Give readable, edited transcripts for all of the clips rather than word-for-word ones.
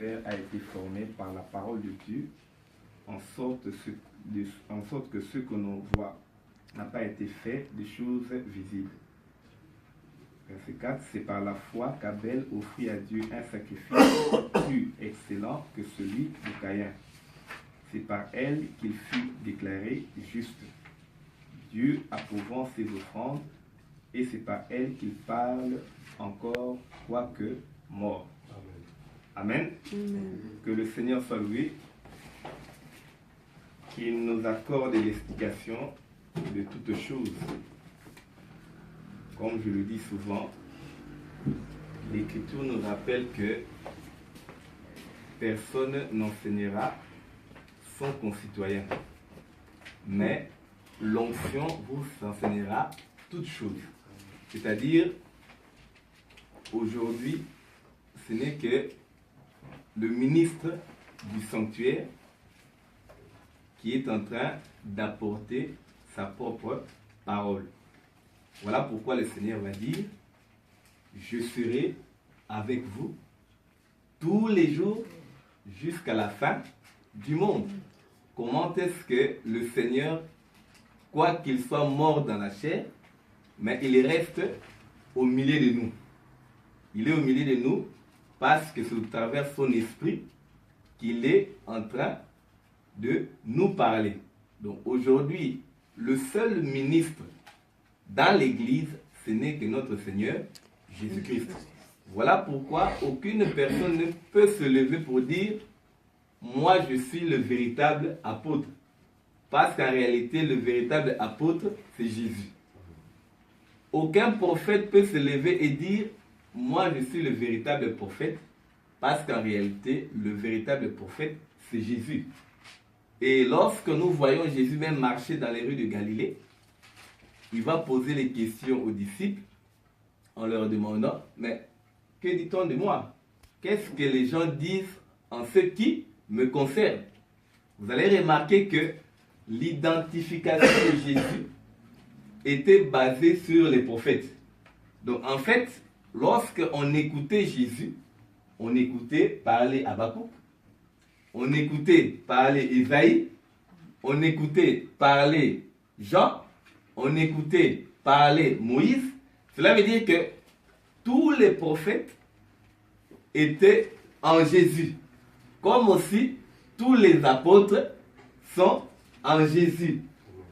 caractère a été formé par la parole de Dieu, en sorte que ce que l'on voit n'a pas été fait des choses visibles. Verset 4, c'est par la foi qu'Abel offrit à Dieu un sacrifice plus excellent que celui de Caïn. C'est par elle qu'il fut déclaré juste, Dieu approuvant ses offrandes, et c'est par elle qu'il parle encore, quoique mort. Amen. Amen. Que le Seigneur soit loué, qu'il nous accorde l'explication de toutes choses. Comme je le dis souvent, l'Écriture nous rappelle que personne n'enseignera son concitoyen, mais l'onction vous enseignera toutes choses. C'est-à-dire, aujourd'hui, ce n'est que le ministre du sanctuaire qui est en train d'apporter sa propre parole. Voilà pourquoi le Seigneur va dire, je serai avec vous tous les jours jusqu'à la fin du monde. Comment est-ce que le Seigneur, quoi qu'il soit mort dans la chair, mais il reste au milieu de nous. Il est au milieu de nous parce que c'est au travers de son esprit qu'il est en train de nous parler. Donc aujourd'hui, le seul ministre dans l'Église, ce n'est que notre Seigneur Jésus-Christ. Voilà pourquoi aucune personne ne peut se lever pour dire « Moi, je suis le véritable apôtre ». Parce qu'en réalité, le véritable apôtre, c'est Jésus. Aucun prophète peut se lever et dire « Moi, je suis le véritable prophète ». Parce qu'en réalité, le véritable prophète, c'est Jésus. Et lorsque nous voyons Jésus même marcher dans les rues de Galilée, il va poser les questions aux disciples en leur demandant « Mais que dit-on de moi? Qu'est-ce que les gens disent en ce qui me concerne ?» Vous allez remarquer que l'identification de Jésus était basée sur les prophètes. Donc en fait, lorsqu'on écoutait Jésus, on écoutait parler Habakkuk, on écoutait parler Isaïe, on écoutait parler Jean, on écoutait parler Moïse. Cela veut dire que tous les prophètes étaient en Jésus, comme aussi tous les apôtres sont en Jésus,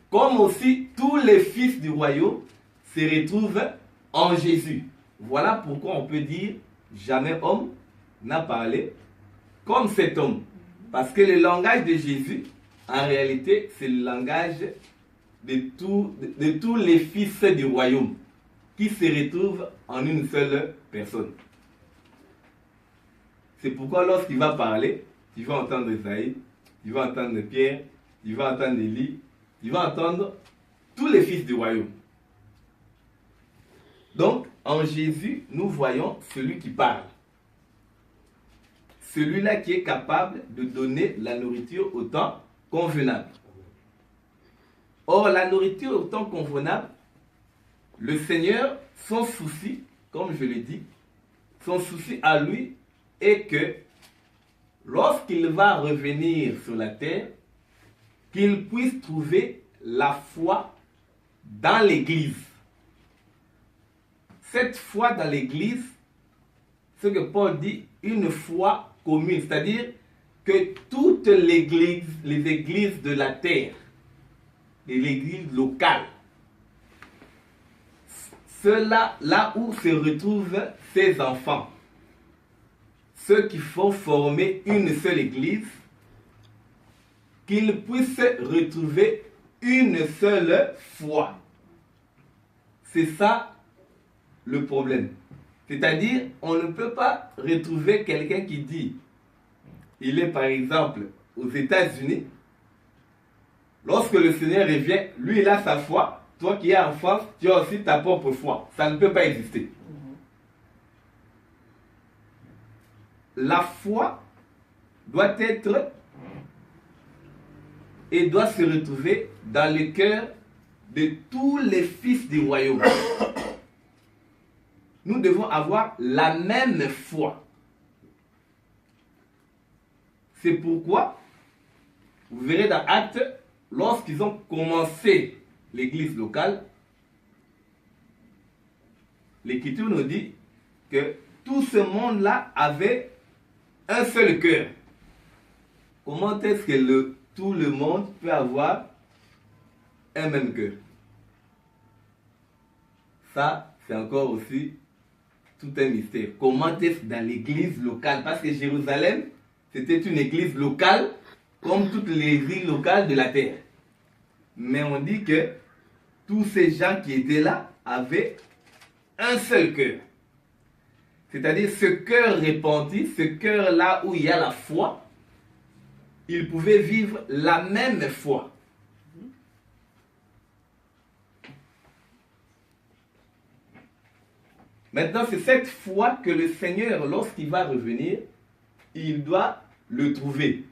comme aussi tous les fils du royaume se retrouvent en Jésus. Voilà pourquoi on peut dire jamais homme n'a parlé comme cet homme. Parce que le langage de Jésus, en réalité, c'est le langage de tous les fils du royaume qui se retrouvent en une seule personne. C'est pourquoi lorsqu'il va parler, tu vas entendre Isaïe, tu vas entendre Pierre, tu vas entendre Élie, tu vas entendre tous les fils du royaume. Donc, en Jésus, nous voyons celui qui parle. Celui-là qui est capable de donner la nourriture au temps convenable. Or, la nourriture au temps convenable, le Seigneur, son souci, comme je l'ai dit, son souci à lui est que lorsqu'il va revenir sur la terre, qu'il puisse trouver la foi dans l'Église. Cette foi dans l'Église, ce que Paul dit, une foi commune, c'est-à-dire que toutes les églises de la terre, et l'église locale, ceux-là, là où se retrouvent ces enfants, ceux qui font former une seule église, qu'ils puissent retrouver une seule foi. C'est ça le problème. C'est-à-dire, on ne peut pas retrouver quelqu'un qui dit, il est par exemple aux États-Unis, lorsque le Seigneur revient, lui il a sa foi, toi qui es en France, tu as aussi ta propre foi. Ça ne peut pas exister. La foi doit être et doit se retrouver dans le cœur de tous les fils du royaume. Nous devons avoir la même foi. C'est pourquoi, vous verrez dans Actes, lorsqu'ils ont commencé l'église locale, l'Écriture nous dit que tout ce monde-là avait un seul cœur. Comment est-ce que tout le monde peut avoir un même cœur? Ça, c'est encore aussi tout un mystère. Comment est-ce dans l'église locale? Parce que Jérusalem, c'était une église locale, comme toutes les villes locales de la terre. Mais on dit que tous ces gens qui étaient là avaient un seul cœur. C'est-à-dire ce cœur repenti, ce cœur-là où il y a la foi, ils pouvaient vivre la même foi. Maintenant, c'est cette foi que le Seigneur, lorsqu'il va revenir, il doit le trouver.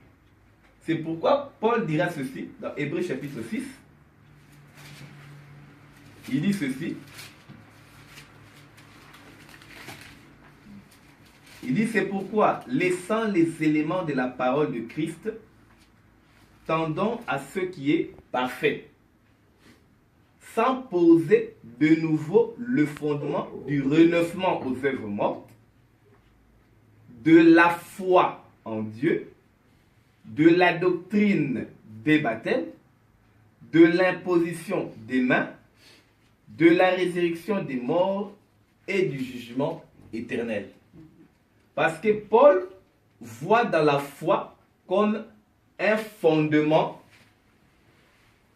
C'est pourquoi Paul dira ceci, dans Hébreux chapitre 6. Il dit ceci. Il dit, c'est pourquoi, laissant les éléments de la parole de Christ, tendons à ce qui est parfait, sans poser de nouveau le fondement du renouvellement aux œuvres mortes, de la foi en Dieu, de la doctrine des baptêmes, de l'imposition des mains, de la résurrection des morts et du jugement éternel. Parce que Paul voit dans la foi comme un fondement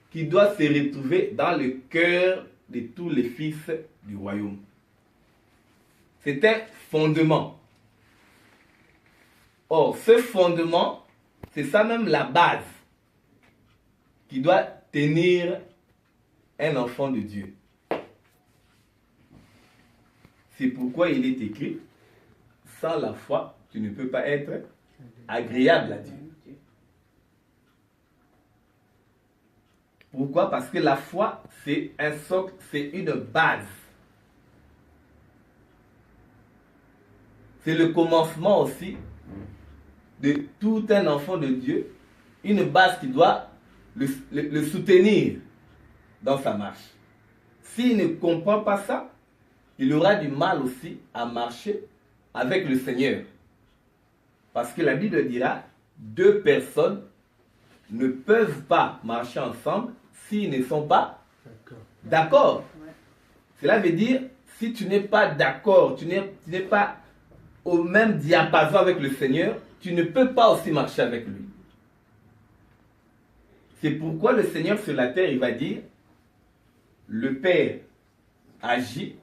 qui doit se retrouver dans le cœur de tous les fils du royaume. C'est un fondement. Or, ce fondement, c'est ça même la base qui doit tenir un enfant de Dieu. C'est pourquoi il est écrit, sans la foi, tu ne peux pas être agréable à Dieu. Pourquoi? Parce que la foi, c'est un socle, c'est une base. C'est le commencement aussi de tout un enfant de Dieu, une base qui doit le soutenir dans sa marche. S'il ne comprend pas ça, il aura du mal aussi à marcher avec le Seigneur. Parce que la Bible dira, deux personnes ne peuvent pas marcher ensemble s'ils ne sont pas d'accord. Cela veut dire, si tu n'es pas d'accord, tu n'es pas au même diapason avec le Seigneur, tu ne peux pas aussi marcher avec lui. C'est pourquoi le Seigneur sur la terre, il va dire, le Père agit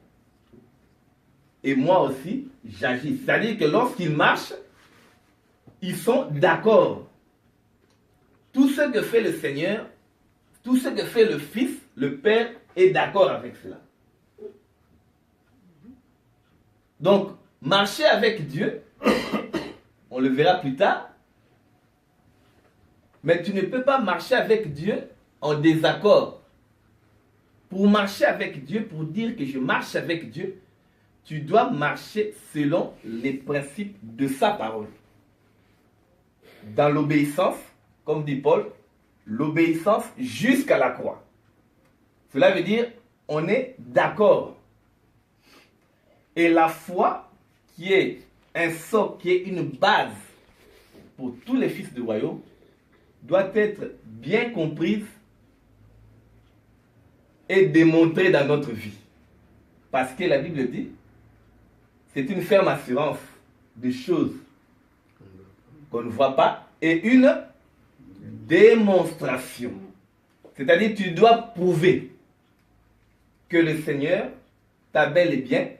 et moi aussi j'agis. C'est-à-dire que lorsqu'ils marchent, ils sont d'accord. Tout ce que fait le Seigneur, tout ce que fait le Fils, le Père est d'accord avec cela. Donc, marcher avec Dieu, on le verra plus tard, mais tu ne peux pas marcher avec Dieu en désaccord. Pour marcher avec Dieu, pour dire que je marche avec Dieu, tu dois marcher selon les principes de sa parole. Dans l'obéissance, comme dit Paul, l'obéissance jusqu'à la croix. Cela veut dire, on est d'accord. Et la foi, qui est un socle, qui est une base pour tous les fils du royaume, doit être bien comprise et démontrée dans notre vie. Parce que la Bible dit, c'est une ferme assurance des choses qu'on ne voit pas et une démonstration. C'est-à-dire, tu dois prouver que le Seigneur t'a bel et bien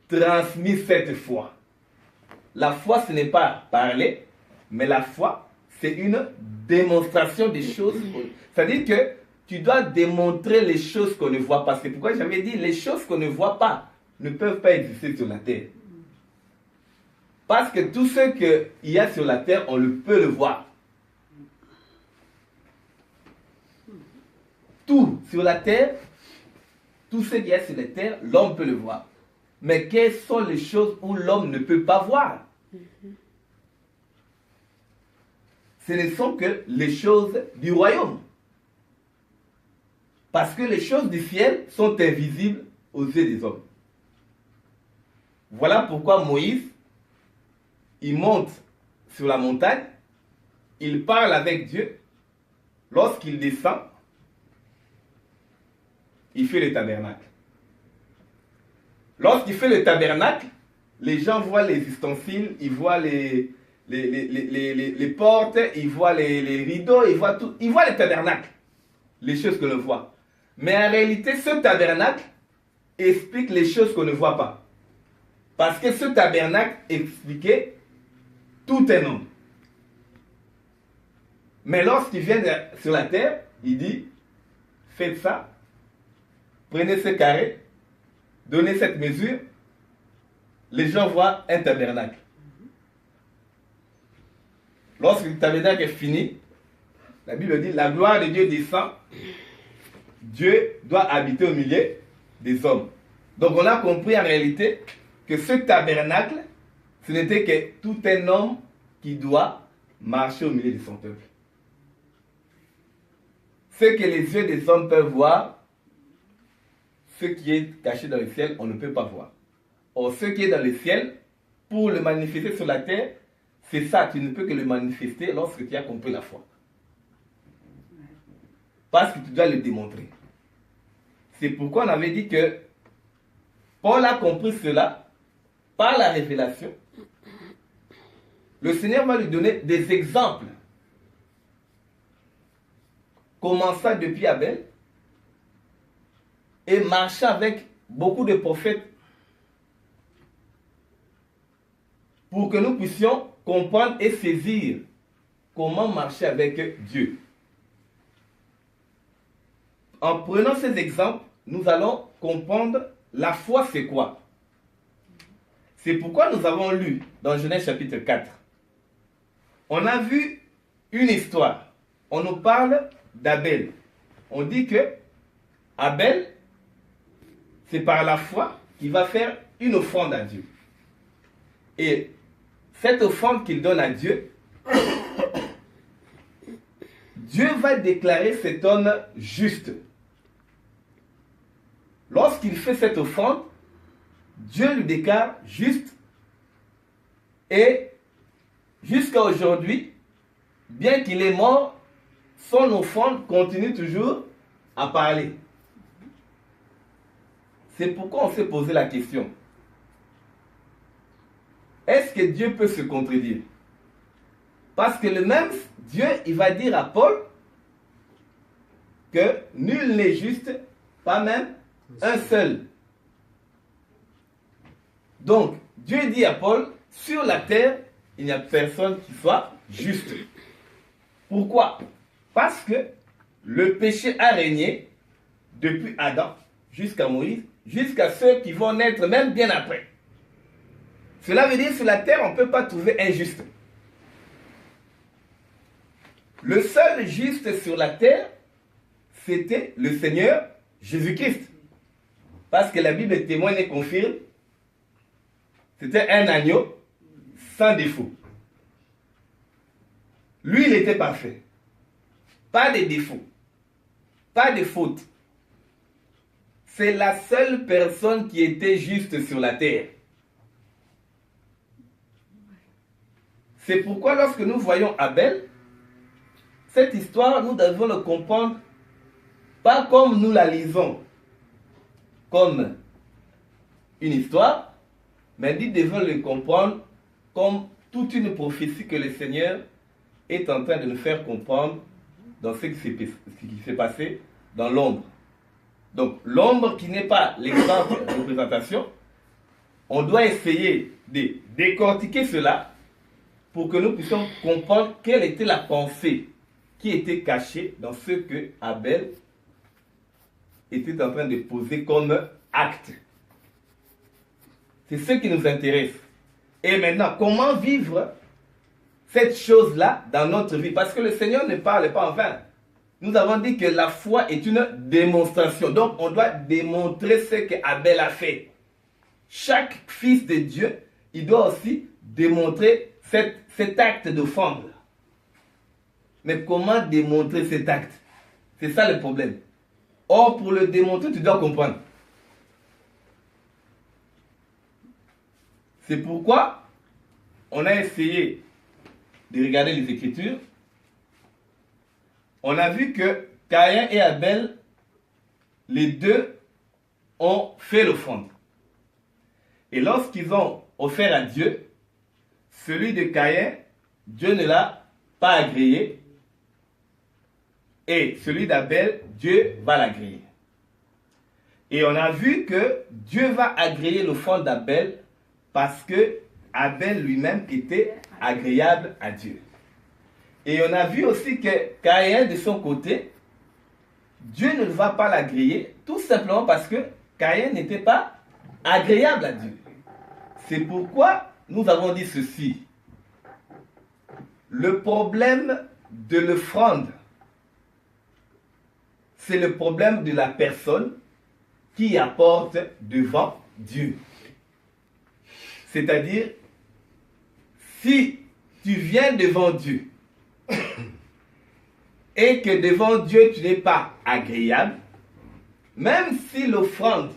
transmis cette foi. La foi, ce n'est pas parler, mais la foi, c'est une démonstration des choses. C'est-à-dire que tu dois démontrer les choses qu'on ne voit pas. C'est pourquoi j'avais dit, les choses qu'on ne voit pas ne peuvent pas exister sur la terre. Parce que tout ce qu'il y a sur la terre, on peut le voir. Tout sur la terre, tout ce qu'il y a sur la terre, l'homme peut le voir. Mais quelles sont les choses où l'homme ne peut pas voir? ce ne sont que les choses du royaume. Parce que les choses du ciel sont invisibles aux yeux des hommes. Voilà pourquoi Moïse, il monte sur la montagne, il parle avec Dieu. Lorsqu'il descend, il fait le tabernacle. Lorsqu'il fait le tabernacle, les gens voient les ustensiles, ils voient les portes, ils voient les rideaux, ils voient tout. Ils voient le tabernacle, les choses que l'on voit. Mais en réalité, ce tabernacle explique les choses qu'on ne voit pas. Parce que ce tabernacle expliquait tout un homme. Mais lorsqu'il vient sur la terre, il dit, faites ça, prenez ce carré, donnez cette mesure, les gens voient un tabernacle. Lorsque le tabernacle est fini, la Bible dit, la gloire de Dieu descend, Dieu doit habiter au milieu des hommes. Donc on a compris en réalité que ce tabernacle, ce n'était que tout un homme qui doit marcher au milieu de son peuple. Ce que les yeux des hommes peuvent voir, ce qui est caché dans le ciel, on ne peut pas voir. Or, ce qui est dans le ciel, pour le manifester sur la terre, c'est ça, tu ne peux que le manifester lorsque tu as compris la foi. Parce que tu dois le démontrer. C'est pourquoi on avait dit que Paul a compris cela par la révélation. Le Seigneur va lui donner des exemples. Commençant depuis Abel et marchant avec beaucoup de prophètes pour que nous puissions comprendre et saisir comment marcher avec Dieu. En prenant ces exemples, nous allons comprendre la foi c'est quoi. C'est pourquoi nous avons lu dans Genèse chapitre 4. On a vu une histoire. On nous parle d'Abel. On dit que Abel, c'est par la foi qu'il va faire une offrande à Dieu. Et cette offrande qu'il donne à Dieu, Dieu va déclarer cet homme juste. Lorsqu'il fait cette offrande, Dieu lui déclare juste. Et jusqu'à aujourd'hui, bien qu'il est mort, son offrande continue toujours à parler. C'est pourquoi on s'est posé la question. Est-ce que Dieu peut se contredire? Parce que le même Dieu, il va dire à Paul que nul n'est juste, pas même un seul. Donc, Dieu dit à Paul, sur la terre, il n'y a personne qui soit juste. Pourquoi? Parce que le péché a régné depuis Adam jusqu'à Moïse, jusqu'à ceux qui vont naître même bien après. Cela veut dire que sur la terre, on ne peut pas trouver un juste. Le seul juste sur la terre, c'était le Seigneur Jésus-Christ. Parce que la Bible témoigne et confirme, c'était un agneau sans défaut. Lui, il était parfait. Pas de défaut. Pas de faute. C'est la seule personne qui était juste sur la terre. C'est pourquoi lorsque nous voyons Abel, cette histoire, nous devons le comprendre pas comme nous la lisons, comme une histoire, mais nous devons le comprendre comme toute une prophétie que le Seigneur est en train de nous faire comprendre dans ce qui s'est passé dans l'ombre. Donc, l'ombre qui n'est pas l'exemple de représentation, on doit essayer de décortiquer cela pour que nous puissions comprendre quelle était la pensée qui était cachée dans ce que Abel était en train de poser comme acte. C'est ce qui nous intéresse. Et maintenant, comment vivre cette chose-là dans notre vie? Parce que le Seigneur ne parle pas en vain. Nous avons dit que la foi est une démonstration. Donc, on doit démontrer ce qu'Abel a fait. Chaque fils de Dieu, il doit aussi démontrer cet acte d'offrande. Mais comment démontrer cet acte? C'est ça le problème. Or, pour le démontrer, tu dois comprendre. C'est pourquoi on a essayé de regarder les Écritures. On a vu que Caïn et Abel, les deux, ont fait l'offrande. Et lorsqu'ils ont offert à Dieu, celui de Caïn, Dieu ne l'a pas agréé. Et celui d'Abel, Dieu va l'agréer. Et on a vu que Dieu va agréer l'offrande d'Abel parce que Abel lui-même était agréable à Dieu. Et on a vu aussi que Caïn, de son côté, Dieu ne va pas l'agréer, tout simplement parce que Caïn n'était pas agréable à Dieu. C'est pourquoi nous avons dit ceci. Le problème de l'offrande, c'est le problème de la personne qui apporte devant Dieu. C'est-à-dire, si tu viens devant Dieu et que devant Dieu tu n'es pas agréable, même si l'offrande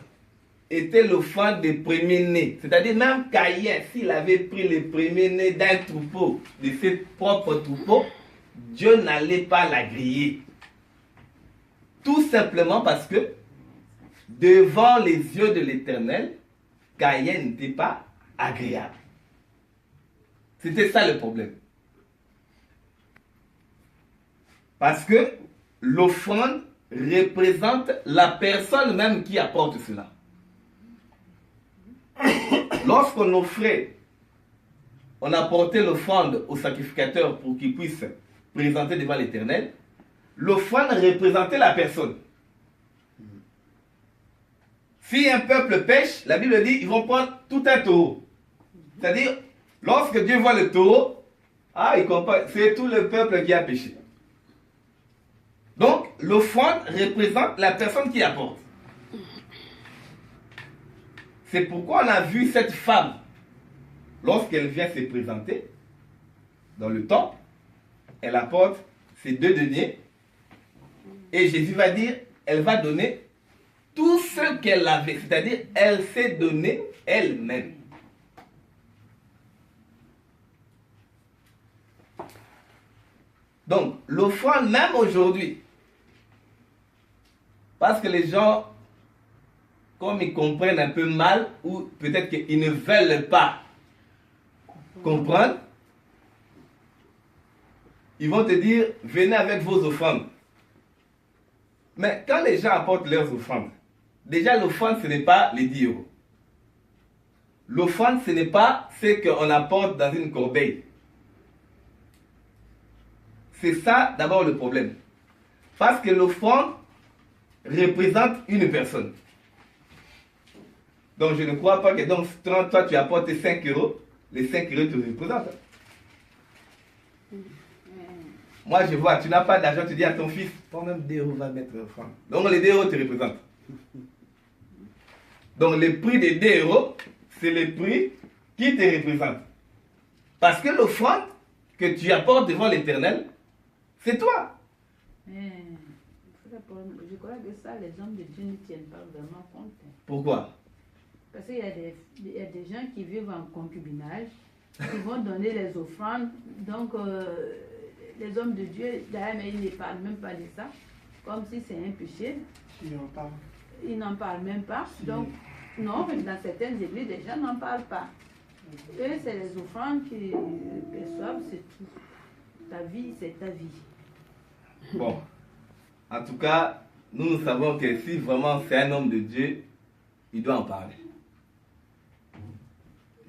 était l'offrande des premiers-nés, c'est-à-dire même Caïn, s'il avait pris les premiers-nés d'un troupeau, de ses propres troupeaux, Dieu n'allait pas l'agréer. Tout simplement parce que devant les yeux de l'Éternel, Caïn n'était pas agréable. C'était ça le problème. Parce que l'offrande représente la personne même qui apporte cela. Lorsqu'on offrait, on apportait l'offrande au sacrificateur pour qu'il puisse présenter devant l'Éternel, l'offrande représentait la personne. Si un peuple pêche, la Bible dit, ils vont prendre tout un taureau. C'est-à-dire, lorsque Dieu voit le taureau, il comprend, c'est tout le peuple qui a péché. Donc, l'offrande représente la personne qui apporte. C'est pourquoi on a vu cette femme, lorsqu'elle vient se présenter, dans le temple, elle apporte ses 2 deniers, et Jésus va dire, elle va donner tout ce qu'elle avait, c'est-à-dire, elle s'est donnée elle-même. Donc, l'offrande, même aujourd'hui, parce que les gens, comme ils comprennent un peu mal, ou peut-être qu'ils ne veulent pas comprendre, ils vont te dire, venez avec vos offrandes. Mais quand les gens apportent leurs offrandes, déjà l'offrande, ce n'est pas les 10 euros. L'offrande, ce n'est pas ce qu'on apporte dans une corbeille. C'est ça d'abord le problème. Parce que l'offrande représente une personne. Donc je ne crois pas que donc, toi tu apportes 5 euros, les 5 euros te représentent. Moi je vois, tu n'as pas d'argent, tu dis à ton fils, toi même 2 euros va mettre l'offrande. Donc les 2 euros te représentent. Donc le prix des 2 euros, c'est le prix qui te représente. Parce que l'offrande que tu apportes devant l'Éternel, c'est toi. Je crois que ça, les hommes de Dieu ne tiennent pas vraiment compte. Pourquoi? Parce qu'il y a des gens qui vivent en concubinage, qui vont donner les offrandes. Donc, les hommes de Dieu, d'ailleurs, ils ne parlent même pas de ça, comme si c'est un péché. Ils n'en parlent même pas. Donc, non, dans certaines églises, les gens n'en parlent pas. Eux, c'est les offrandes qu'ils perçoivent, c'est tout. Ta vie, c'est ta vie. Bon. En tout cas, nous savons que si vraiment c'est un homme de Dieu, il doit en parler.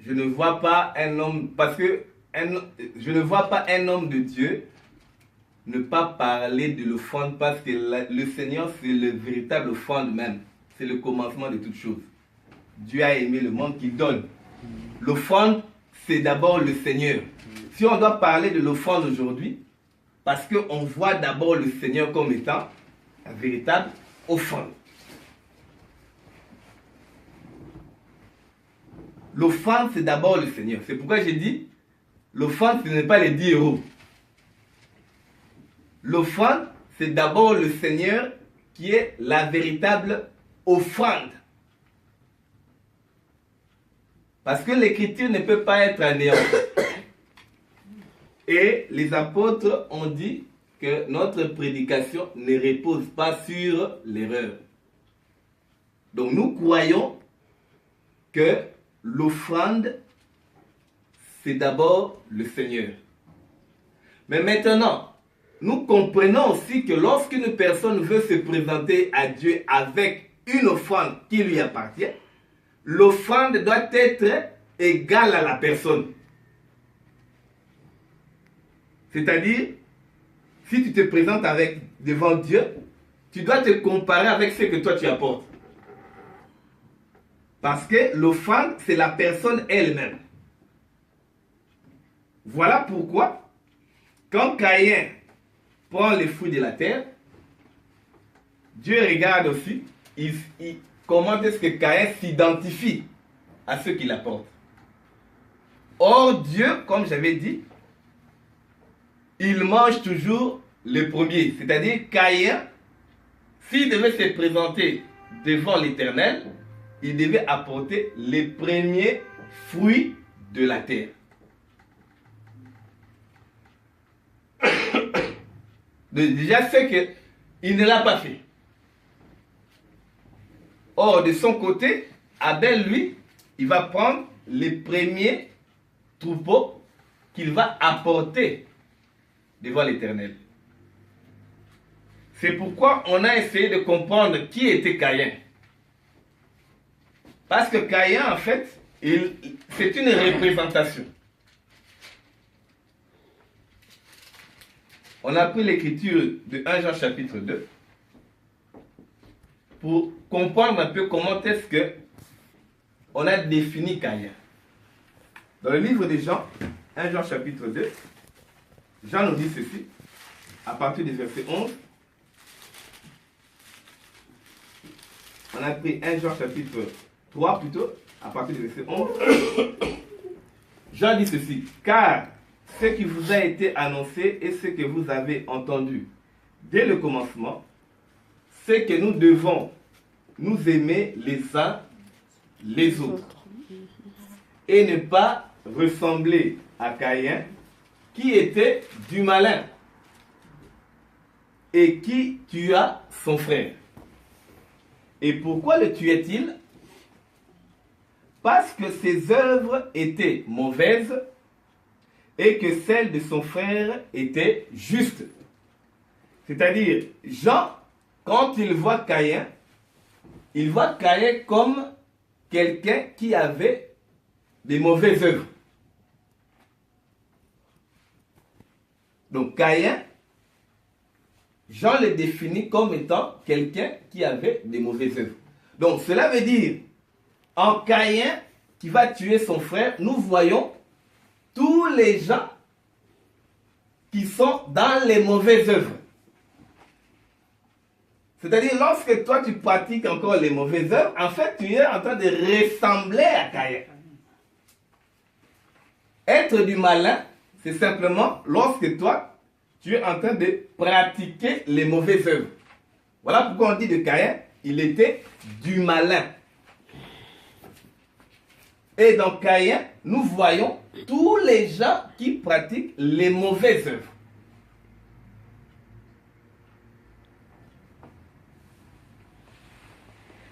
Je ne vois pas un homme, parce que je ne vois pas un homme de Dieu ne pas parler de l'offrande, parce que le Seigneur, c'est le véritable offrande même. C'est le commencement de toutes choses. Dieu a aimé le monde qu'il donne. L'offrande, c'est d'abord le Seigneur. Si on doit parler de l'offrande aujourd'hui, parce qu'on voit d'abord le Seigneur comme étant un véritable offrande. L'offrande, c'est d'abord le Seigneur. C'est pourquoi j'ai dit, l'offrande, ce n'est pas les 10 euros. l'offrande, c'est d'abord le Seigneur qui est la véritable offrande. Parce que l'écriture ne peut pas être anéantie. Et les apôtres ont dit que notre prédication ne repose pas sur l'erreur. Donc nous croyons que l'offrande, c'est d'abord le Seigneur. Mais maintenant, nous comprenons aussi que lorsqu'une personne veut se présenter à Dieu avec une offrande qui lui appartient, l'offrande doit être égale à la personne. C'est-à-dire, si tu te présentes devant Dieu, tu dois te comparer avec ce que toi tu apportes. Parce que l'offrande, c'est la personne elle-même. Voilà pourquoi, quand Caïn prend les fruits de la terre, Dieu regarde aussi comment est-ce que Caïn s'identifie à ce qu'il apporte. Or, Dieu, comme j'avais dit, il mange toujours le premier. C'est-à-dire, Caïn, s'il devait se présenter devant l'Éternel, il devait apporter les premiers fruits de la terre. Déjà, c'est qu'il ne l'a pas fait. Or, de son côté, Abel, lui, il va prendre les premiers troupeaux qu'il va apporter devant l'Éternel. C'est pourquoi on a essayé de comprendre qui était Caïn. Parce que Caïn, en fait, c'est une représentation. On a pris l'écriture de 1 Jean chapitre 2 pour comprendre un peu comment est-ce que on a défini Caïn. Dans le livre de Jean, 1 Jean chapitre 2, Jean nous dit ceci, à partir du verset 11. On a pris 1 Jean chapitre 3 plutôt, à partir du verset 11. Jean dit ceci, car ce qui vous a été annoncé et ce que vous avez entendu dès le commencement, c'est que nous devons nous aimer les uns les autres et ne pas ressembler à Caïn qui était du malin et qui tua son frère. Et pourquoi le tuait-il? Parce que ses œuvres étaient mauvaises et que celles de son frère étaient justes. C'est-à-dire, Jean, quand il voit Caïn comme quelqu'un qui avait des mauvaises œuvres. Donc Caïn, Jean le définit comme étant quelqu'un qui avait des mauvaises œuvres. Donc cela veut dire, en Caïn qui va tuer son frère, nous voyons tous les gens qui sont dans les mauvaises œuvres. C'est-à-dire, lorsque toi tu pratiques encore les mauvaises œuvres, en fait tu es en train de ressembler à Caïn. Être du malin, c'est simplement lorsque toi, tu es en train de pratiquer les mauvaises œuvres. Voilà pourquoi on dit de Caïn, il était du malin. Et dans Caïn, nous voyons tous les gens qui pratiquent les mauvaises œuvres.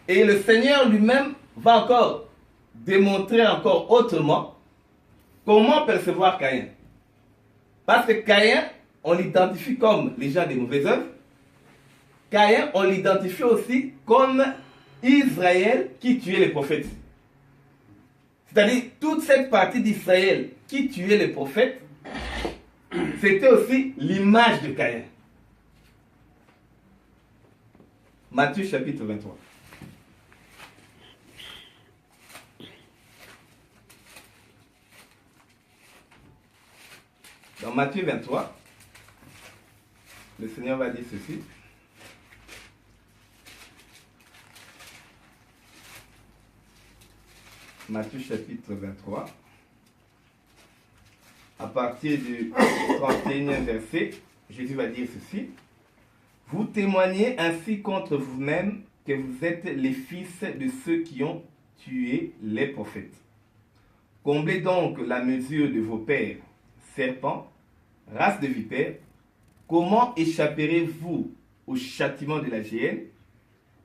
Et le Seigneur lui-même va encore démontrer encore autrement comment percevoir Caïn. Parce que Caïn, on l'identifie comme les gens des mauvaises œuvres. Caïn, on l'identifie aussi comme Israël qui tuait les prophètes. C'est-à-dire, toute cette partie d'Israël qui tuait les prophètes, c'était aussi l'image de Caïn. Matthieu chapitre 23. Dans Matthieu 23, le Seigneur va dire ceci. Matthieu chapitre 23, à partir du 31e verset, Jésus va dire ceci. Vous témoignez ainsi contre vous-même que vous êtes les fils de ceux qui ont tué les prophètes. Comblez donc la mesure de vos pères, serpents, race de vipères. Comment échapperez-vous au châtiment de la géhenne?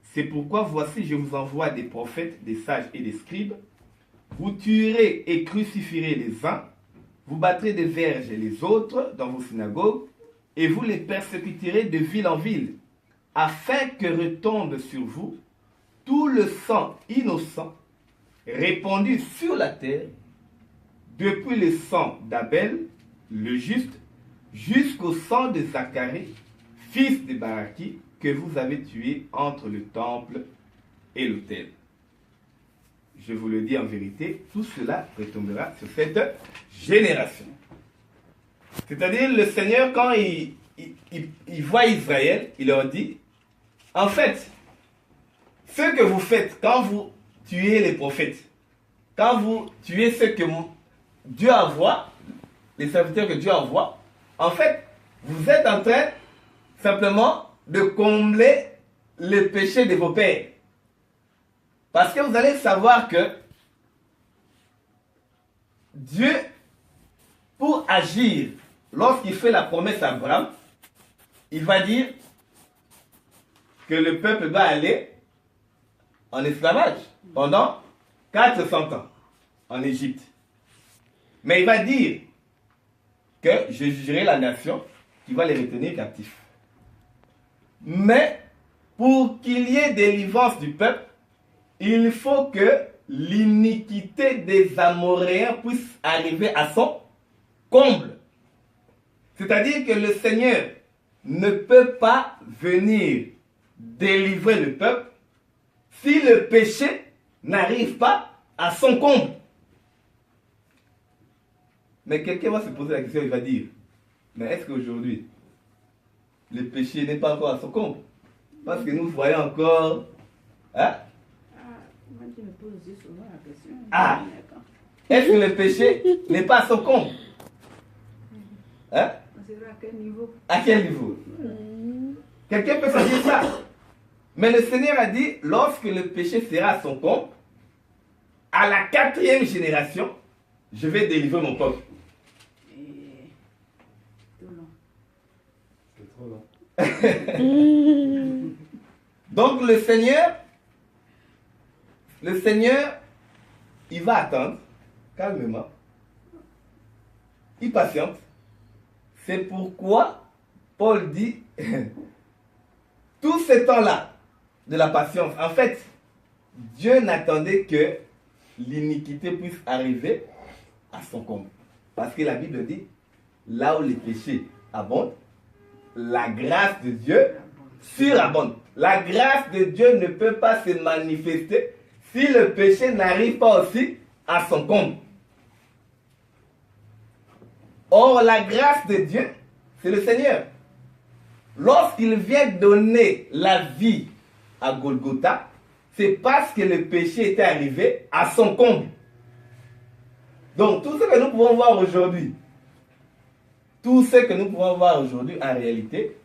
C'est pourquoi voici, je vous envoie des prophètes, des sages et des scribes. Vous tuerez et crucifierez les uns, vous battrez des verges les autres dans vos synagogues, et vous les persécuterez de ville en ville, afin que retombe sur vous tout le sang innocent répandu sur la terre, depuis le sang d'Abel, le juste, jusqu'au sang de Zacharie, fils de Baraki, que vous avez tué entre le temple et l'autel. Je vous le dis en vérité, tout cela retombera sur cette génération. C'est-à-dire, le Seigneur, quand il voit Israël, il leur dit, en fait, ce que vous faites quand vous tuez les prophètes, quand vous tuez ceux que Dieu envoie, les serviteurs que Dieu envoie, en fait, vous êtes en train simplement de combler le péché de vos pères. Parce que vous allez savoir que Dieu, pour agir, lorsqu'il fait la promesse à Abraham, il va dire que le peuple va aller en esclavage pendant 400 ans en Égypte. Mais il va dire que je jugerai la nation qui va les retenir captifs. Mais pour qu'il y ait délivrance du peuple, il faut que l'iniquité des Amoréens puisse arriver à son comble. C'est-à-dire que le Seigneur ne peut pas venir délivrer le peuple si le péché n'arrive pas à son comble. Mais quelqu'un va se poser la question, il va dire, mais est-ce qu'aujourd'hui, le péché n'est pas encore à son comble? Parce que nous voyons encore... Hein? Moi, je me pose aussi souvent la question. Ah! Est-ce que le péché n'est pas à son comble? Hein? C'est à quel niveau? À quel niveau? Quelqu'un peut se dire ça. Mais le Seigneur a dit, lorsque le péché sera à son comble, à la 4e génération, je vais délivrer mon peuple. C'est trop long. Donc le Seigneur, il va attendre, calmement. Il patiente. C'est pourquoi Paul dit, tout ce temps-là de la patience, en fait, Dieu n'attendait que l'iniquité puisse arriver à son comble. Parce que la Bible dit, là où les péchés abondent, la grâce de Dieu surabonde. La grâce de Dieu ne peut pas se manifester si le péché n'arrive pas aussi à son comble. Or, la grâce de Dieu, c'est le Seigneur. Lorsqu'il vient donner la vie à Golgotha, c'est parce que le péché était arrivé à son comble. Donc, tout ce que nous pouvons voir aujourd'hui, en réalité,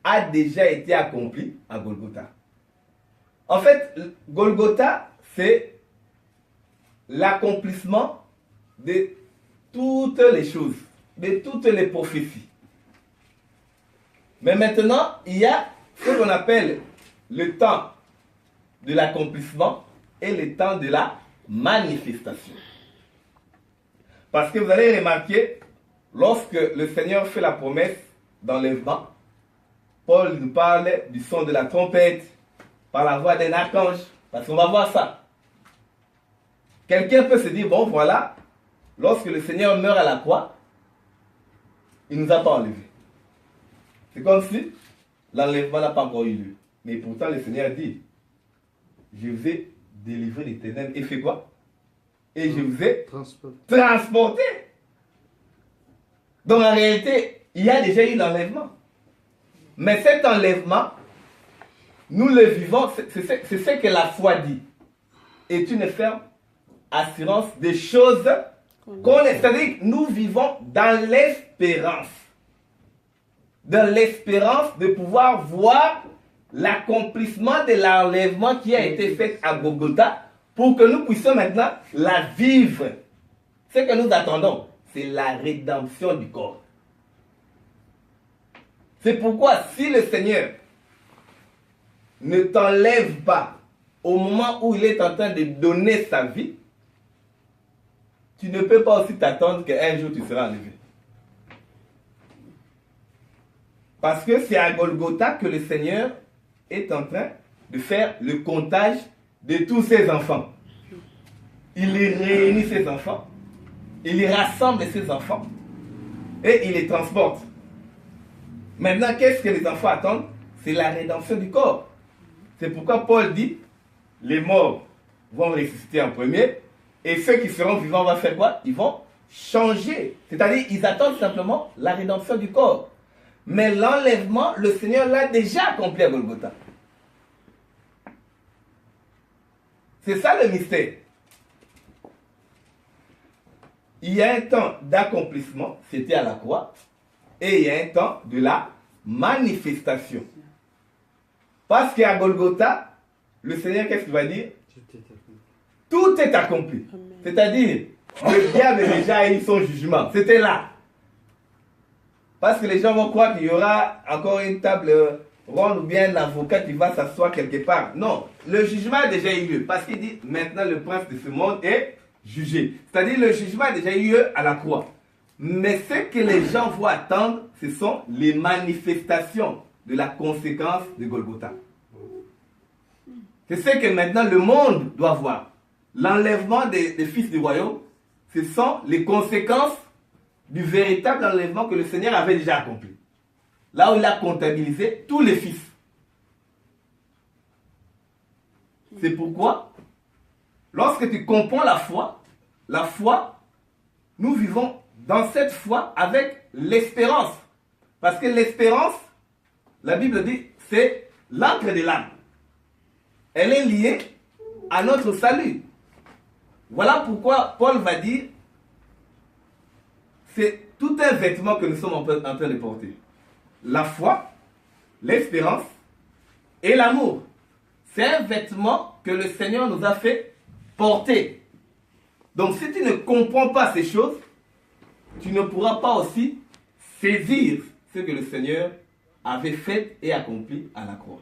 a déjà été accompli à Golgotha. En fait, Golgotha, c'est l'accomplissement de toutes les choses, de toutes les prophéties. Mais maintenant, il y a ce qu'on appelle le temps de l'accomplissement et le temps de la manifestation. Parce que vous allez remarquer, lorsque le Seigneur fait la promesse d'enlèvement, Paul nous parle du son de la trompette, par la voix d'un archange, parce qu'on va voir ça. Quelqu'un peut se dire, bon voilà, lorsque le Seigneur meurt à la croix, il ne nous a pas enlevés. C'est comme si l'enlèvement n'a pas encore eu lieu. Mais pourtant le Seigneur dit, je vous ai délivré des ténèbres et fait quoi? Et je vous ai transporté. Donc en réalité, il y a déjà eu l'enlèvement. Mais cet enlèvement, nous le vivons, c'est ce que la foi dit. Est une ferme assurance des choses qu'on est. C'est-à-dire que nous vivons dans l'espérance dans l'espérance de pouvoir voir l'accomplissement de l'enlèvement qui a été fait à Golgotha pour que nous puissions maintenant la vivre. Ce que nous attendons, c'est la rédemption du corps. C'est pourquoi si le Seigneur ne t'enlève pas au moment où il est en train de donner sa vie, tu ne peux pas aussi t'attendre qu'un jour tu seras enlevé. Parce que c'est à Golgotha que le Seigneur est en train de faire le comptage de tous ses enfants. Il les réunit, ses enfants, il les rassemble, ses enfants, et il les transporte. Maintenant, qu'est-ce que les enfants attendent? C'est la rédemption du corps. C'est pourquoi Paul dit, les morts vont ressusciter en premier, et ceux qui seront vivants vont faire quoi? Ils vont changer. C'est-à-dire, ils attendent simplement la rédemption du corps. Mais l'enlèvement, le Seigneur l'a déjà accompli à Golgotha. C'est ça le mystère. Il y a un temps d'accomplissement, c'était à la croix, et il y a un temps de la manifestation. Parce qu'à Golgotha, le Seigneur, qu'est-ce qu'il va dire? Tout est accompli. C'est-à-dire, le diable déjà a eu son jugement. C'était là. Parce que les gens vont croire qu'il y aura encore une table ronde ou bien un avocat qui va s'asseoir quelque part. Non, le jugement a déjà eu lieu. Parce qu'il dit, maintenant le prince de ce monde est jugé. C'est-à-dire, le jugement a déjà eu lieu à la croix. Mais ce que les gens vont attendre, ce sont les manifestations de la conséquence de Golgotha. C'est ce que maintenant le monde doit voir. L'enlèvement des fils du royaume, ce sont les conséquences du véritable enlèvement que le Seigneur avait déjà accompli. Là où il a comptabilisé tous les fils. C'est pourquoi, lorsque tu comprends la foi, nous vivons dans cette foi avec l'espérance. Parce que l'espérance, la Bible dit, c'est l'encre de l'âme. Elle est liée à notre salut. Voilà pourquoi Paul va dire, c'est tout un vêtement que nous sommes en train de porter. La foi, l'espérance et l'amour. C'est un vêtement que le Seigneur nous a fait porter. Donc si tu ne comprends pas ces choses, tu ne pourras pas aussi saisir ce que le Seigneur avait fait et accompli à la croix.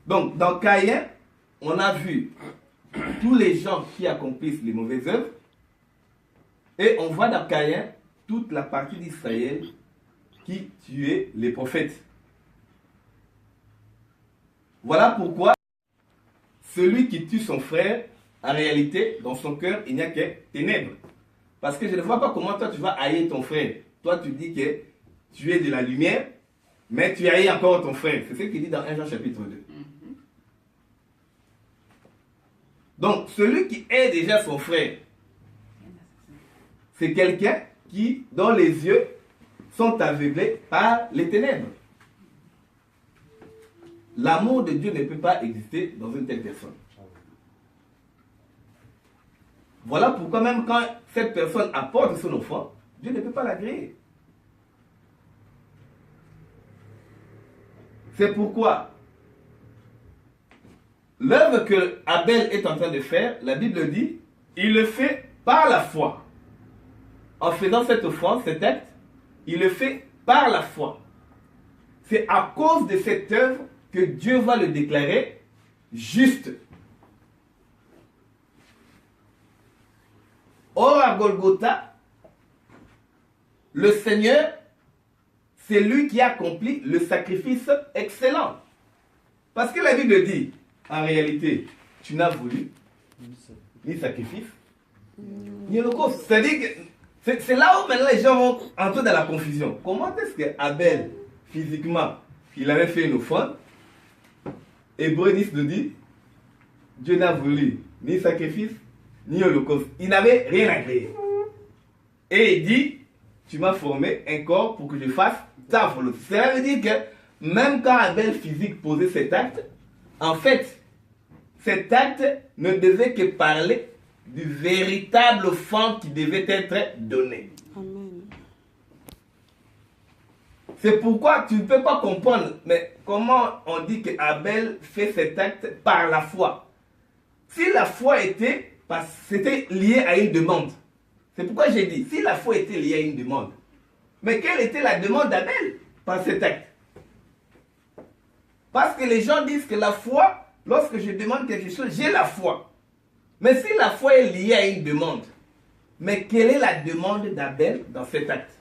Donc dans Caïn, on a vu tous les gens qui accomplissent les mauvaises œuvres. Et on voit dans Caïn toute la partie d'Israël qui tuait les prophètes. Voilà pourquoi celui qui tue son frère, en réalité, dans son cœur, il n'y a que ténèbres. Parce que je ne vois pas comment toi tu vas haïr ton frère. Toi tu dis que tu es de la lumière, mais tu haïs encore ton frère. C'est ce qu'il dit dans 1 Jean chapitre 2. Donc celui qui hait déjà son frère, c'est quelqu'un qui, dont les yeux sont aveuglés par les ténèbres. L'amour de Dieu ne peut pas exister dans une telle personne. Voilà pourquoi même quand cette personne apporte son offrande, Dieu ne peut pas l'agréer. C'est pourquoi l'œuvre que Abel est en train de faire, la Bible dit, il le fait par la foi. En faisant cette offrande, cet acte, il le fait par la foi. C'est à cause de cette œuvre que Dieu va le déclarer juste. Or, à Golgotha, le Seigneur, c'est lui qui a accompli le sacrifice excellent. Parce que la Bible dit, en réalité, tu n'as voulu ni sacrifice, ni holocauste. C'est-à-dire que c'est là où maintenant les gens vont entrer dans la confusion. Comment est-ce que Abel, physiquement, il avait fait une offrande, Hébreu 10 nous dit, Dieu n'a voulu ni sacrifice, ni holocauste. Il n'avait rien à créer. Et il dit, tu m'as formé un corps pour que je fasse ta volonté. Cela veut dire que même quand Abel physique posait cet acte, en fait, cet acte ne devait que parler du véritable offrande qui devait être donné. Amen. C'est pourquoi tu ne peux pas comprendre, mais comment on dit que Abel fait cet acte par la foi. Si la foi était, parce que c'était lié à une demande. C'est pourquoi j'ai dit, si la foi était liée à une demande, mais quelle était la demande d'Abel par cet acte? Parce que les gens disent que la foi, lorsque je demande quelque chose, j'ai la foi. Mais si la foi est liée à une demande, mais quelle est la demande d'Abel dans cet acte?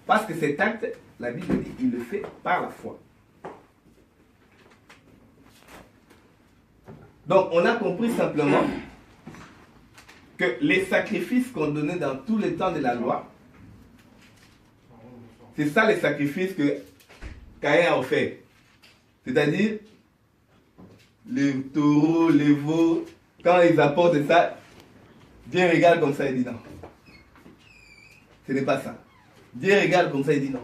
Parce que cet acte, la Bible dit, il le fait par la foi. Donc, on a compris simplement que les sacrifices qu'on donnait dans tous les temps de la loi, c'est ça les sacrifices que Caïn a fait. C'est-à-dire, les taureaux, les veaux, quand ils apportent ça, Dieu regarde comme ça et dit non. Ce n'est pas ça. Dieu regarde comme ça et dit non.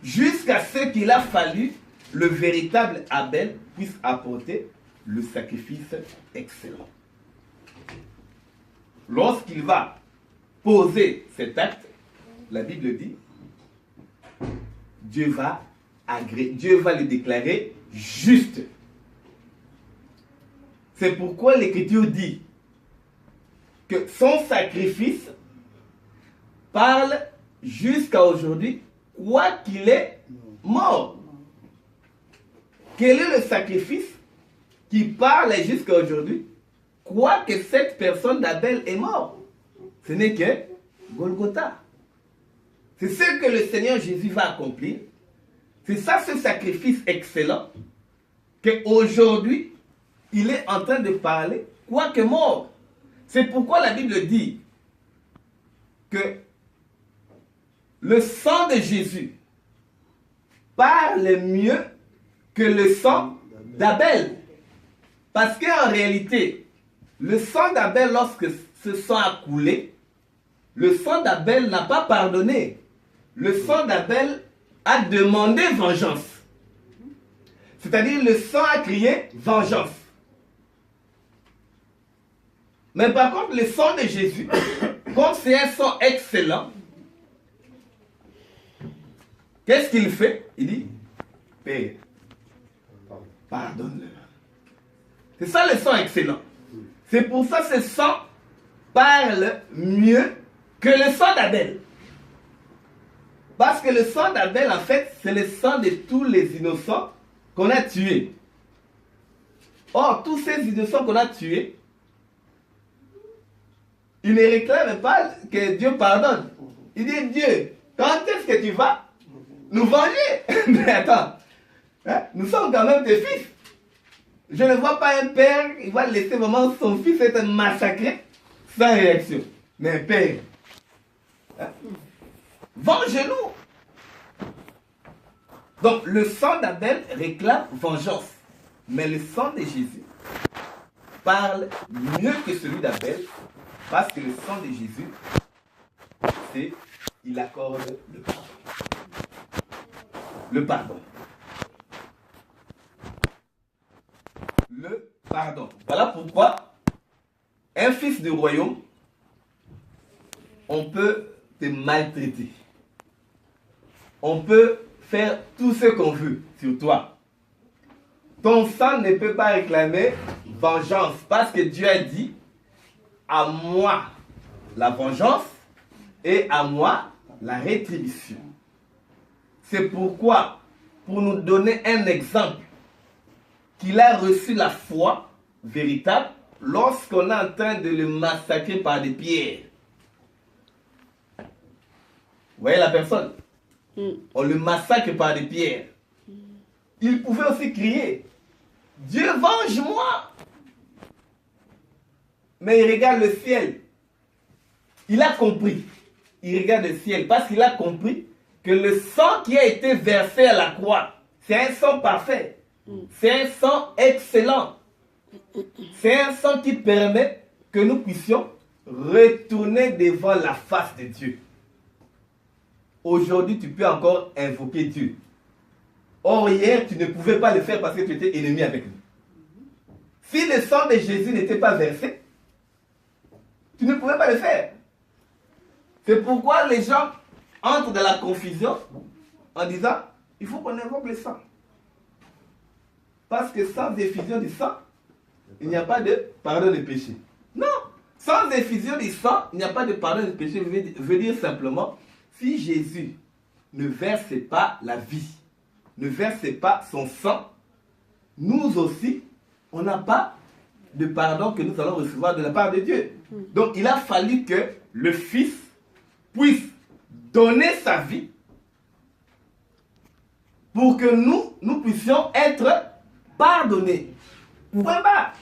Jusqu'à ce qu'il a fallu le véritable Abel puisse apporter le sacrifice excellent. Lorsqu'il va poser cet acte, la Bible dit, Dieu va le déclarer juste. C'est pourquoi l'Écriture dit que son sacrifice parle jusqu'à aujourd'hui, quoi qu'il est mort. Quel est le sacrifice qui parle jusqu'à aujourd'hui, quoique cette personne d'Abel est morte? Ce n'est que Golgotha. C'est ce que le Seigneur Jésus va accomplir. C'est ça, ce sacrifice excellent, qu'aujourd'hui, il est en train de parler, quoique mort. C'est pourquoi la Bible dit que le sang de Jésus parle mieux que le sang d'Abel. Parce qu'en réalité, le sang d'Abel, lorsque ce sang a coulé, le sang d'Abel n'a pas pardonné. Le sang d'Abel a demandé vengeance. C'est-à-dire, le sang a crié vengeance. Mais par contre, le sang de Jésus, comme c'est un sang excellent, qu'est-ce qu'il fait? Il dit, Père, pardonne-leur. C'est ça le sang excellent. C'est pour ça que ce sang parle mieux que le sang d'Abel. Parce que le sang d'Abel, en fait, c'est le sang de tous les innocents qu'on a tués. Or, tous ces innocents qu'on a tués, ils ne réclament pas que Dieu pardonne. Il dit, Dieu, quand est-ce que tu vas nous venger? Mais attends, hein? Nous sommes quand même tes fils. Je ne vois pas un père, il va laisser vraiment son fils être massacré sans réaction. Mais un père, hein? Venge-nous. Donc le sang d'Abel réclame vengeance. Mais le sang de Jésus parle mieux que celui d'Abel. Parce que le sang de Jésus, c'est, il accorde le pardon. Le pardon. Le pardon. Voilà pourquoi un fils du royaume, on peut te maltraiter. On peut faire tout ce qu'on veut sur toi. Ton sang ne peut pas réclamer vengeance parce que Dieu a dit, à moi la vengeance et à moi la rétribution. C'est pourquoi, pour nous donner un exemple, qu'il a reçu la foi véritable lorsqu'on est en train de le massacrer par des pierres. Vous voyez la personne? On le massacre par des pierres. Il pouvait aussi crier, Dieu venge-moi! Mais il regarde le ciel. Il a compris. Il regarde le ciel parce qu'il a compris que le sang qui a été versé à la croix, c'est un sang parfait. C'est un sang excellent. C'est un sang qui permet que nous puissions retourner devant la face de Dieu. Aujourd'hui, tu peux encore invoquer Dieu. Or, hier, tu ne pouvais pas le faire parce que tu étais ennemi avec lui. Si le sang de Jésus n'était pas versé, tu ne pouvais pas le faire. C'est pourquoi les gens entrent dans la confusion en disant, il faut qu'on invoque le sang. Parce que sans effusion du sang, il n'y a pas de pardon des péchés. Non, sans effusion du sang, il n'y a pas de pardon des péchés. Veut dire simplement, si Jésus ne versait pas la vie, ne versait pas son sang, nous aussi, on n'a pas de pardon que nous allons recevoir de la part de Dieu. Donc il a fallu que le Fils puisse donner sa vie pour que nous puissions être pardonnés. Point barre.